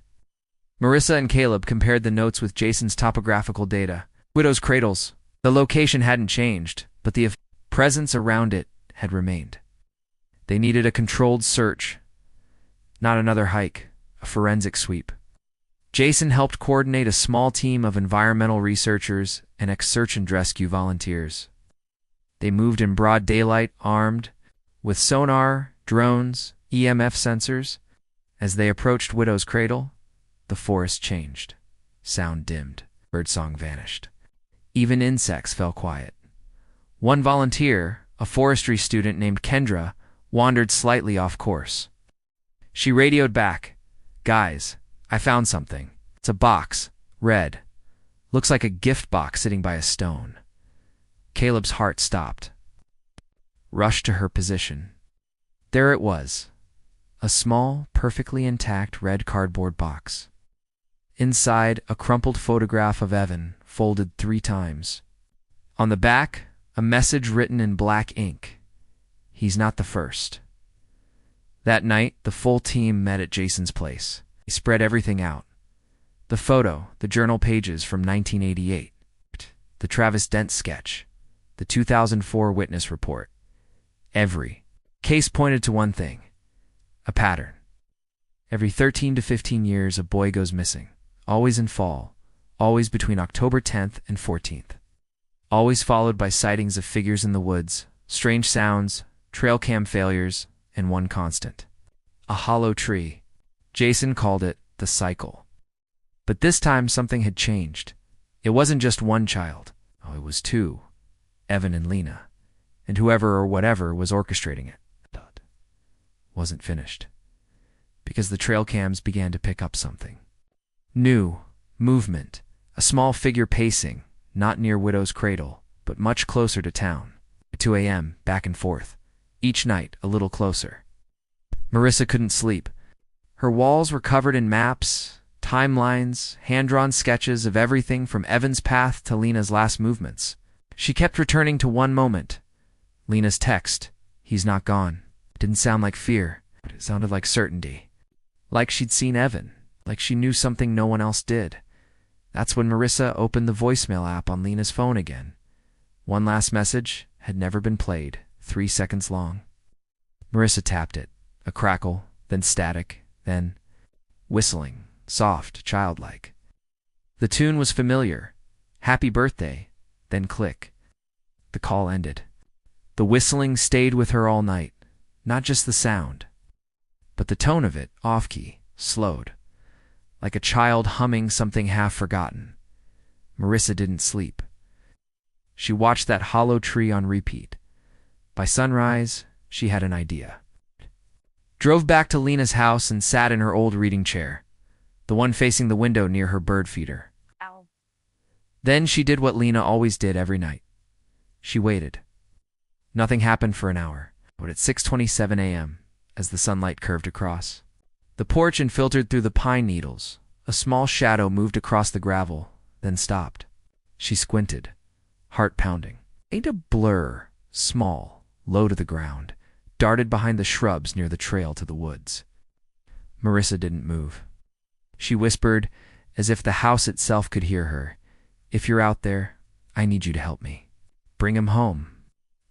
Marissa and Caleb compared the notes with Jason's topographical data. Widow's cradles. The location hadn't changed, but the presence around it had remained. They needed a controlled search, not another hike, a forensic sweep. Jason helped coordinate a small team of environmental researchers and ex-search and rescue volunteers. They moved in broad daylight, armed with sonar, drones, EMF sensors. As they approached Widow's cradle, the forest changed. Sound dimmed. Birdsong vanished. Even insects fell quiet. One volunteer, a forestry student named Kendra, wandered slightly off course. She radioed back. "Guys, I found something. It's a box. Red. Looks like a gift box sitting by a stone." Caleb's heart stopped. Rushed to her position. There it was. A small, perfectly intact red cardboard box. Inside, a crumpled photograph of Evan, folded 3 times. On the back, a message written in black ink. He's not the first. That night, the full team met at Jason's place. He spread everything out. The photo, the journal pages from 1988, the Travis Dent sketch, the 2004 witness report. Every case pointed to one thing, a pattern. Every 13 to 15 years, a boy goes missing, always in fall, always between October 10th and 14th. Always followed by sightings of figures in the woods, strange sounds, trail cam failures, and one constant. A hollow tree. Jason called it the cycle. But this time something had changed. It wasn't just one child. Oh, it was 2. Evan and Lena. And whoever or whatever was orchestrating it. Wasn't finished. Because the trail cams began to pick up something. New. Movement. A small figure pacing, not near Widow's cradle, but much closer to town. At 2 a.m., back and forth. Each night, a little closer. Marissa couldn't sleep. Her walls were covered in maps, timelines, hand-drawn sketches of everything from Evan's path to Lena's last movements. She kept returning to one moment. Lena's text, "He's not gone." It didn't sound like fear, but it sounded like certainty. Like she'd seen Evan, like she knew something no one else did. That's when Marissa opened the voicemail app on Lena's phone again. One last message had never been played, 3 seconds long. Marissa tapped it. A crackle, then static, then whistling, soft, childlike. The tune was familiar. "Happy birthday," then click. The call ended. The whistling stayed with her all night. Not just the sound, but the tone of it, off-key, slowed. Like a child humming something half-forgotten. Marissa didn't sleep. She watched that hollow tree on repeat. By sunrise, she had an idea. Drove back to Lena's house and sat in her old reading chair, the one facing the window near her bird feeder. Ow. Then she did what Lena always did every night. She waited. Nothing happened for an hour, but at 6:27 a.m., as the sunlight curved across the porch and filtered through the pine needles, a small shadow moved across the gravel, then stopped. She squinted, heart pounding. Ain't a blur, small, low to the ground, darted behind the shrubs near the trail to the woods. Marissa didn't move. She whispered, as if the house itself could hear her, "If you're out there, I need you to help me. Bring him home."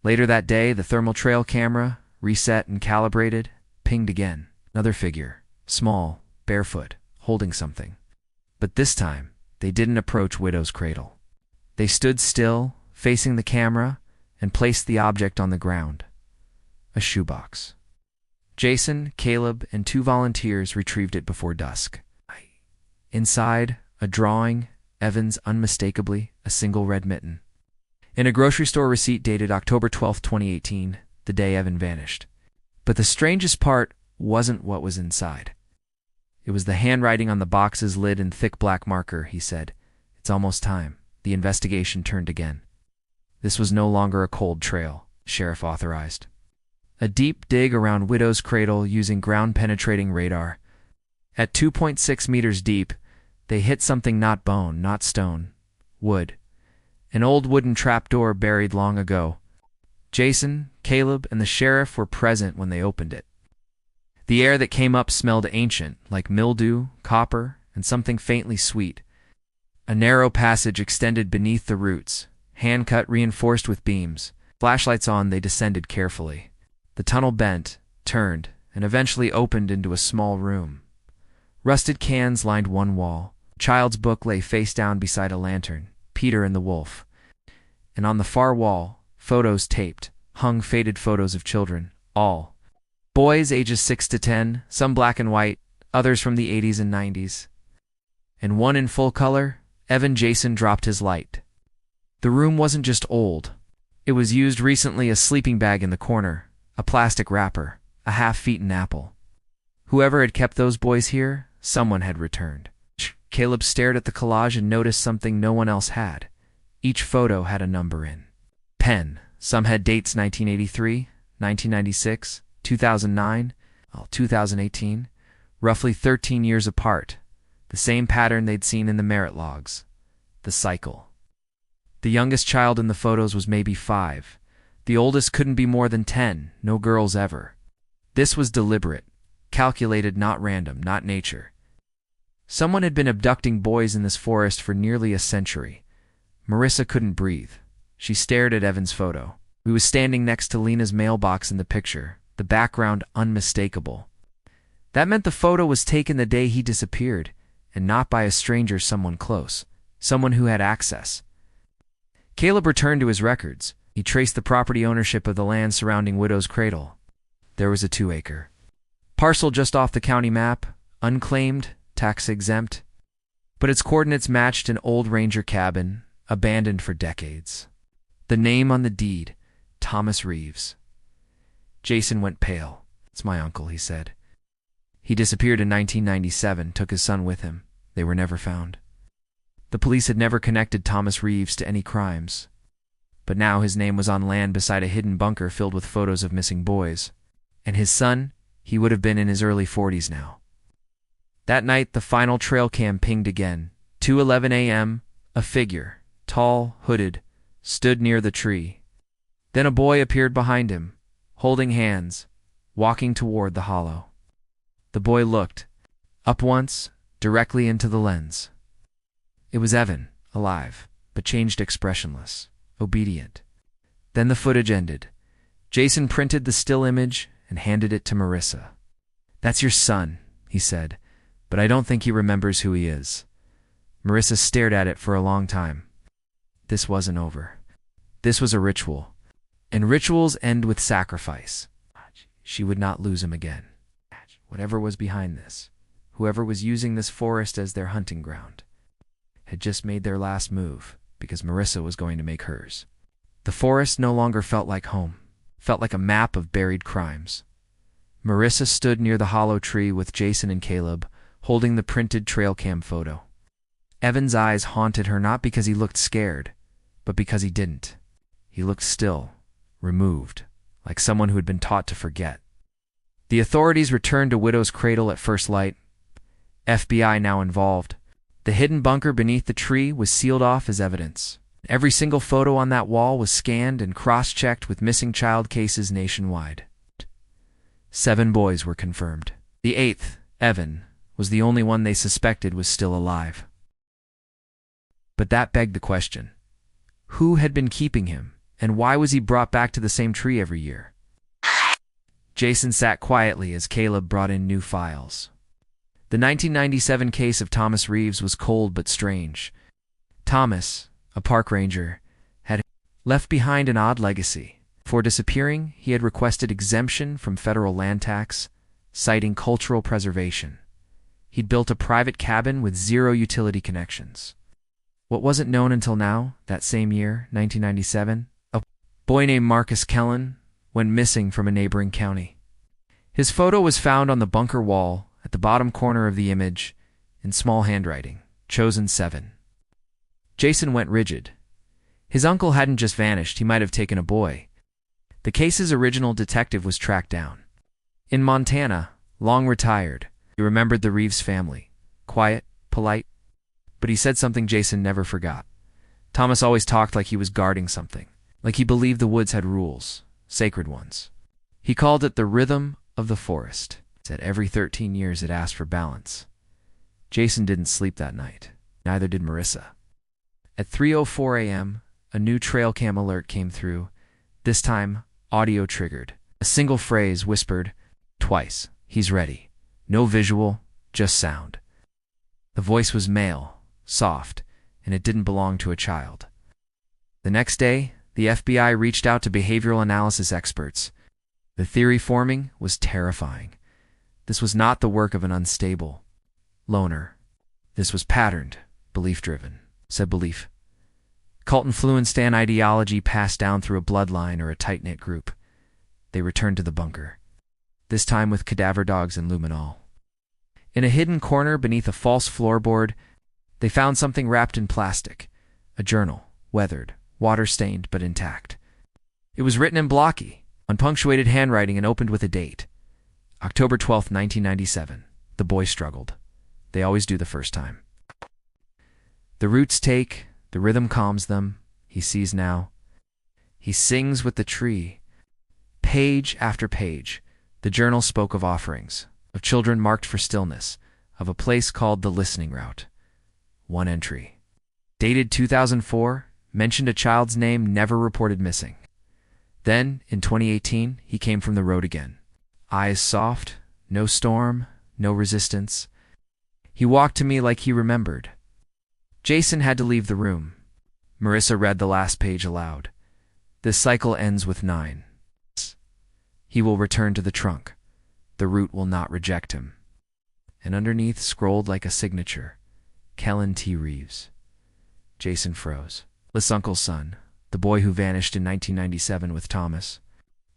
Later that day, the thermal trail camera, reset and calibrated, pinged again. Another figure, small, barefoot, holding something. But this time, they didn't approach Widow's cradle. They stood still, facing the camera, and placed the object on the ground. A shoebox. Jason, Caleb, and 2 volunteers retrieved it before dusk. Inside, a drawing, Evans unmistakably a single red mitten. In a grocery store receipt dated October 12, 2018, the day Evan vanished. But the strangest part wasn't what was inside. It was the handwriting on the box's lid in thick black marker. He said, "It's almost time." The investigation turned again. This was no longer a cold trail, sheriff authorized. A deep dig around Widow's Cradle using ground-penetrating radar. At 2.6 meters deep, they hit something not bone, not stone. Wood. An old wooden trapdoor buried long ago. Jason, Caleb, and the sheriff were present when they opened it. The air that came up smelled ancient, like mildew, copper, and something faintly sweet. A narrow passage extended beneath the roots, hand-cut reinforced with beams. Flashlights on, they descended carefully. The tunnel bent, turned, and eventually opened into a small room. Rusted cans lined one wall. A child's book lay face down beside a lantern, Peter and the Wolf. And on the far wall, photos taped, hung faded photos of children, all. Boys ages 6 to 10, some black and white, others from the 80s and 90s. And one in full color. Jason dropped his light. The room wasn't just old. It was used recently, a sleeping bag in the corner, a plastic wrapper, a half-eaten apple. Whoever had kept those boys here, someone had returned. Caleb stared at the collage and noticed something no one else had. Each photo had a number in pen. Some had dates 1983, 1996, 2009, 2018, roughly 13 years apart. The same pattern they'd seen in the merit logs. The cycle. The youngest child in the photos was maybe 5. The oldest couldn't be more than 10, no girls ever. This was deliberate, calculated, not random, not nature. Someone had been abducting boys in this forest for nearly a century. Marissa couldn't breathe. She stared at Evan's photo. He was standing next to Lena's mailbox in the picture, the background unmistakable. That meant the photo was taken the day he disappeared, and not by a stranger, someone close, someone who had access. Caleb returned to his records. He traced the property ownership of the land surrounding Widow's Cradle. There was a 2-acre parcel just off the county map, unclaimed, tax-exempt, but its coordinates matched an old ranger cabin, abandoned for decades. The name on the deed, Thomas Reeves. Jason went pale. "It's my uncle," he said. He disappeared in 1997, took his son with him. They were never found. The police had never connected Thomas Reeves to any crimes. But now his name was on land beside a hidden bunker filled with photos of missing boys. And his son, he would have been in his early 40s now. That night, the final trail cam pinged again. 2:11 a.m., a figure, tall, hooded, stood near the tree. Then a boy appeared behind him, holding hands, walking toward the hollow. The boy looked, up once, directly into the lens. It was Evan, alive, but changed, expressionless, obedient. Then the footage ended. Jason printed the still image and handed it to Marissa. "That's your son," he said, "but I don't think he remembers who he is." Marissa stared at it for a long time. This wasn't over. This was a ritual, and rituals end with sacrifice. She would not lose him again. Whatever was behind this, whoever was using this forest as their hunting ground, had just made their last move, because Marissa was going to make hers. The forest no longer felt like home, felt like a map of buried crimes. Marissa stood near the hollow tree with Jason and Caleb, holding the printed trail cam photo. Evan's eyes haunted her not because he looked scared, but because he didn't. He looked still, removed, like someone who had been taught to forget. The authorities returned to Widow's Cradle at first light. FBI now involved. The hidden bunker beneath the tree was sealed off as evidence. Every single photo on that wall was scanned and cross-checked with missing child cases nationwide. 7 boys were confirmed. The 8th, Evan, was the only one they suspected was still alive. But that begged the question. Who had been keeping him, and why was he brought back to the same tree every year? Jason sat quietly as Caleb brought in new files. The 1997 case of Thomas Reeves was cold but strange. Thomas, a park ranger, had left behind an odd legacy. Before disappearing, he had requested exemption from federal land tax, citing cultural preservation. He'd built a private cabin with zero utility connections. What wasn't known until now, that same year, 1997, a boy named Marcus Kellen went missing from a neighboring county. His photo was found on the bunker wall at the bottom corner of the image in small handwriting, chosen 7. Jason went rigid. His uncle hadn't just vanished, he might have taken a boy. The case's original detective was tracked down. In Montana, long retired, he remembered the Reeves family. Quiet, polite, but he said something Jason never forgot. Thomas always talked like he was guarding something, like he believed the woods had rules, sacred ones. He called it the rhythm of the forest. Said every 13 years it asked for balance. Jason didn't sleep that night. Neither did Marissa. At 3:04 a.m., a new trail cam alert came through, this time audio triggered. A single phrase whispered twice, "He's ready." No visual, just sound. The voice was male, soft, and it didn't belong to a child. The next day, the FBI reached out to behavioral analysis experts. The theory forming was terrifying. This was not the work of an unstable loner. This was patterned, belief-driven. Said belief. Cult-influenced an ideology passed down through a bloodline or a tight-knit group. They returned to the bunker, this time with cadaver dogs and luminol. In a hidden corner beneath a false floorboard, they found something wrapped in plastic, a journal, weathered, water-stained but intact. It was written in blocky, unpunctuated handwriting and opened with a date. October 12, 1997. The boy struggled. They always do the first time. The roots take, the rhythm calms them, he sees now. He sings with the tree. Page after page, the journal spoke of offerings, of children marked for stillness, of a place called the Listening Route. One entry, dated 2004, mentioned a child's name never reported missing. Then, in 2018, he came from the road again. Eyes soft, no storm, no resistance. He walked to me like he remembered. Jason had to leave the room. Marissa read the last page aloud. This cycle ends with 9. He will return to the trunk. The root will not reject him. And underneath, scrolled like a signature, Kellen T. Reeves. Jason froze. Liz' uncle's son, the boy who vanished in 1997 with Thomas.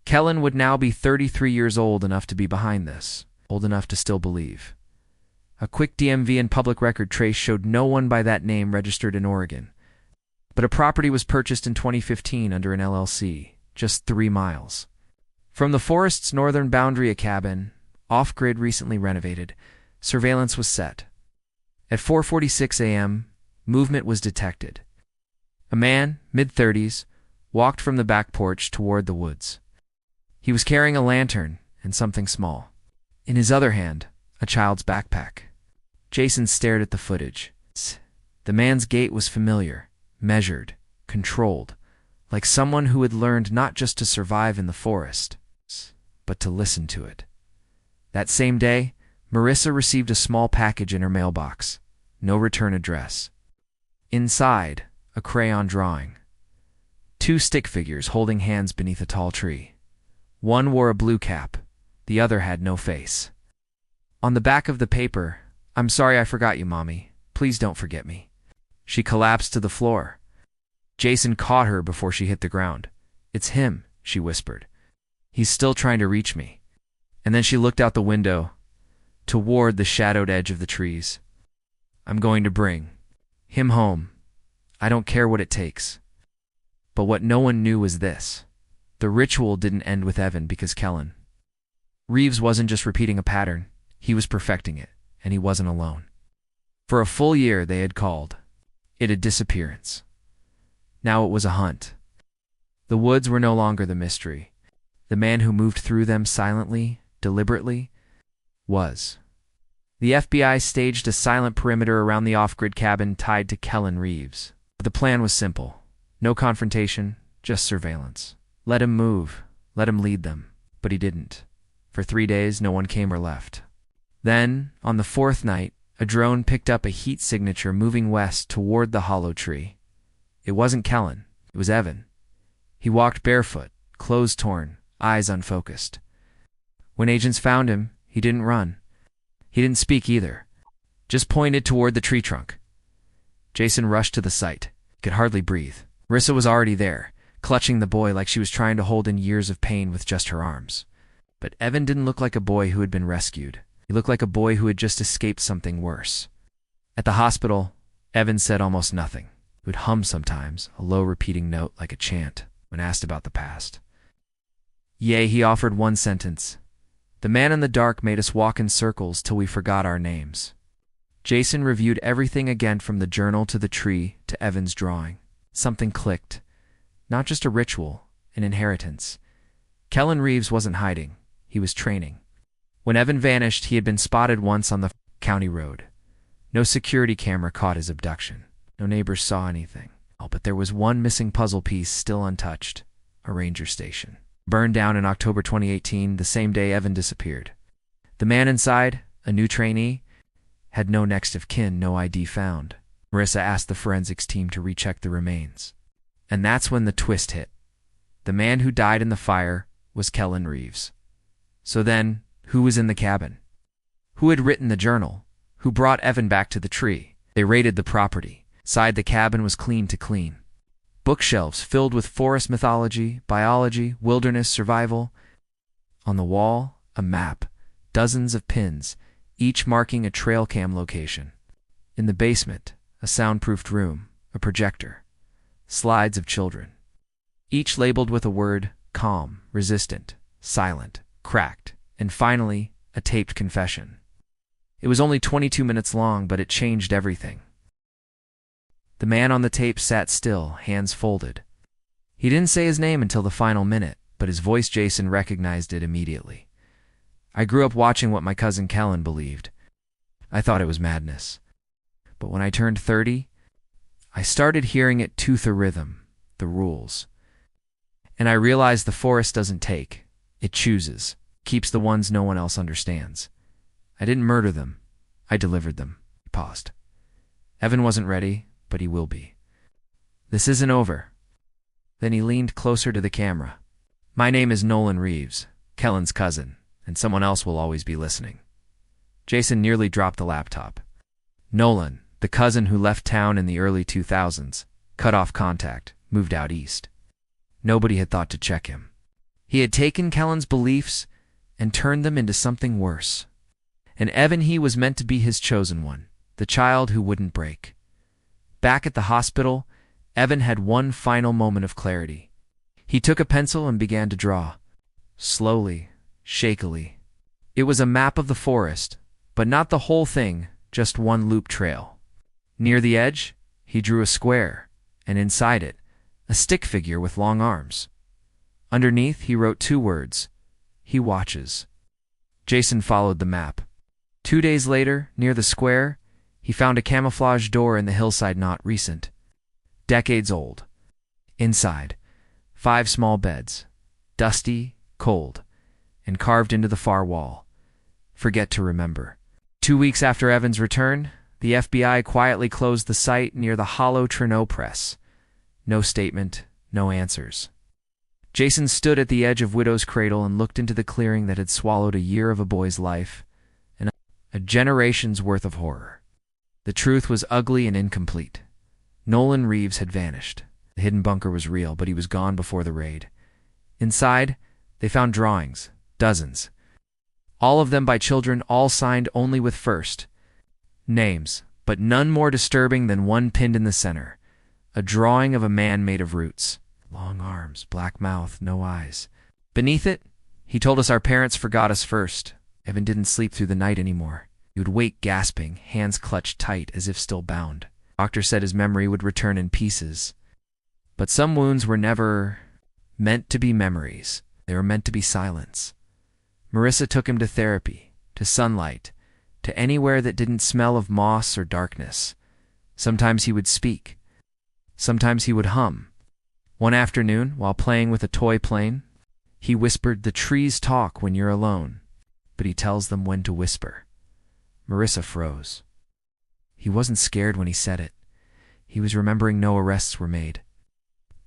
Kellen would now be 33 years old enough to be behind this, old enough to still believe. A quick DMV and public record trace showed no one by that name registered in Oregon. But a property was purchased in 2015 under an LLC, just 3 miles. From the forest's northern boundary, a cabin, off-grid recently renovated, surveillance was set. At 4:46 a.m., movement was detected. A man, mid-30s, walked from the back porch toward the woods. He was carrying a lantern and something small. In his other hand, a child's backpack. Jason stared at the footage. The man's gait was familiar, measured, controlled, like someone who had learned not just to survive in the forest, but to listen to it. That same day, Marissa received a small package in her mailbox. No return address. Inside, a crayon drawing. 2 stick figures holding hands beneath a tall tree. One wore a blue cap, the other had no face. On the back of the paper, "I'm sorry I forgot you, Mommy. Please don't forget me." She collapsed to the floor. Jason caught her before she hit the ground. "It's him," she whispered. "He's still trying to reach me." And then she looked out the window, toward the shadowed edge of the trees. "I'm going to bring him home. I don't care what it takes." But what no one knew was this. The ritual didn't end with Evan because Kellen. Reeves wasn't just repeating a pattern. He was perfecting it, and he wasn't alone. For a full year they had called it a disappearance. Now it was a hunt. The woods were no longer the mystery. The man who moved through them silently, deliberately, was. The FBI staged a silent perimeter around the off-grid cabin tied to Kellen Reeves. The plan was simple. No confrontation, just surveillance. Let him move, let him lead them. But he didn't. For 3 days, no one came or left. Then, on the 4th night, a drone picked up a heat signature moving west toward the hollow tree. It wasn't Kellen. It was Evan. He walked barefoot, clothes torn, eyes unfocused. When agents found him, he didn't run. He didn't speak either, just pointed toward the tree trunk. Jason rushed to the site. He could hardly breathe. Marissa was already there, clutching the boy like she was trying to hold in years of pain with just her arms. But Evan didn't look like a boy who had been rescued. He looked like a boy who had just escaped something worse. At the hospital, Evan said almost nothing. He would hum sometimes, a low repeating note like a chant, when asked about the past. Yea, he offered one sentence. The man in the dark made us walk in circles till we forgot our names. Jason reviewed everything again, from the journal to the tree to Evan's drawing. Something clicked. Not just a ritual, an inheritance. Kellen Reeves wasn't hiding. He was training. When Evan vanished, he had been spotted once on the county road. No security camera caught his abduction. No neighbors saw anything. Oh, but there was one missing puzzle piece still untouched. A ranger station. Burned down in October 2018, the same day Evan disappeared. The man inside, a new trainee, had no next of kin, no ID found. Marissa asked the forensics team to recheck the remains. And that's when the twist hit. The man who died in the fire was Kellen Reeves. So then, who was in the cabin? Who had written the journal? Who brought Evan back to the tree? They raided the property. Inside the cabin was clean to clean. Bookshelves filled with forest mythology, biology, wilderness survival. On the wall, a map, dozens of pins, each marking a trail cam location. In the basement, a soundproofed room, a projector, slides of children, each labeled with a word: calm, resistant, silent, cracked, and finally, a taped confession. It was only 22 minutes long, but it changed everything. The man on the tape sat still, hands folded. He didn't say his name until the final minute, but his voice, Jason recognized it immediately. I grew up watching what my cousin Kellen believed. I thought it was madness. But when I turned 30, I started hearing it to the rhythm, the rules. And I realized the forest doesn't take, it chooses, keeps the ones no one else understands. I didn't murder them, I delivered them. He paused. Evan wasn't ready, but he will be. This isn't over. Then he leaned closer to the camera. My name is Nolan Reeves, Kellen's cousin, and someone else will always be listening. Jason nearly dropped the laptop. Nolan, the cousin who left town in the early 2000s, cut off contact, moved out east. Nobody had thought to check him. He had taken Kellen's beliefs and turned them into something worse. And Evan, he was meant to be his chosen one, the child who wouldn't break. Back at the hospital, Evan had one final moment of clarity. He took a pencil and began to draw. Slowly, shakily. It was a map of the forest, but not the whole thing, just one loop trail. Near the edge, he drew a square, and inside it, a stick figure with long arms. Underneath, he wrote 2 words: he watches. Jason followed the map. 2 days later, near the square, he found a camouflage door in the hillside, not recent, decades old. Inside, 5 small beds, dusty, cold, and carved into the far wall. Forget to remember. 2 weeks after Evan's return, the FBI quietly closed the site near the hollow Trudeau press. No statement, no answers. Jason stood at the edge of Widow's Cradle and looked into the clearing that had swallowed a year of a boy's life and a generation's worth of horror. The truth was ugly and incomplete. Nolan Reeves had vanished. The hidden bunker was real, but he was gone before the raid. Inside, they found drawings, dozens. All of them by children, all signed only with first names, but none more disturbing than one pinned in the center. A drawing of a man made of roots. Long arms, black mouth, no eyes. Beneath it, he told us our parents forgot us first. Evan didn't sleep through the night anymore. He would wake gasping, hands clutched tight as if still bound. Doctor said his memory would return in pieces. But some wounds were never meant to be memories. They were meant to be silence. Marissa took him to therapy, to sunlight, to anywhere that didn't smell of moss or darkness. Sometimes he would speak. Sometimes he would hum. One afternoon, while playing with a toy plane, he whispered, "The trees talk when you're alone, but he tells them when to whisper." Marissa froze. He wasn't scared when he said it. He was remembering no arrests were made.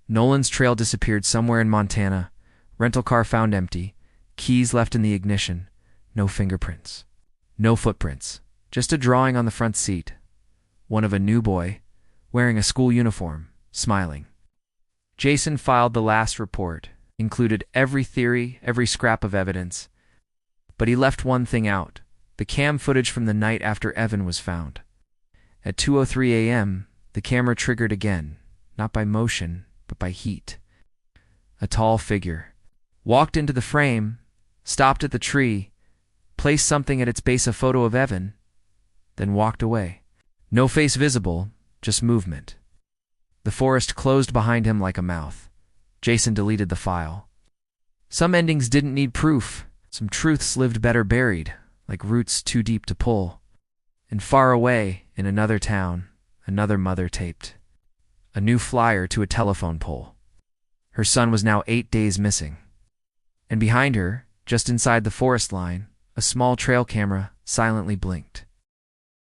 Nolan's trail disappeared somewhere in Montana, Rental car found empty. Keys left in the ignition. No fingerprints. No footprints. Just a drawing on the front seat. One of a new boy, wearing a school uniform, smiling. Jason filed the last report, included every theory, every scrap of evidence. But he left one thing out: the cam footage from the night after Evan was found. At 2:03 a.m., the camera triggered again, not by motion, but by heat. A tall figure walked into the frame, stopped at the tree, placed something at its base, a photo of Evan, then walked away. No face visible, just movement. The forest closed behind him like a mouth. Jason deleted the file. Some endings didn't need proof. Some truths lived better buried, like roots too deep to pull. And far away, in another town, another mother taped a new flyer to a telephone pole. Her son was now 8 days missing. And behind her, just inside the forest line, a small trail camera silently blinked.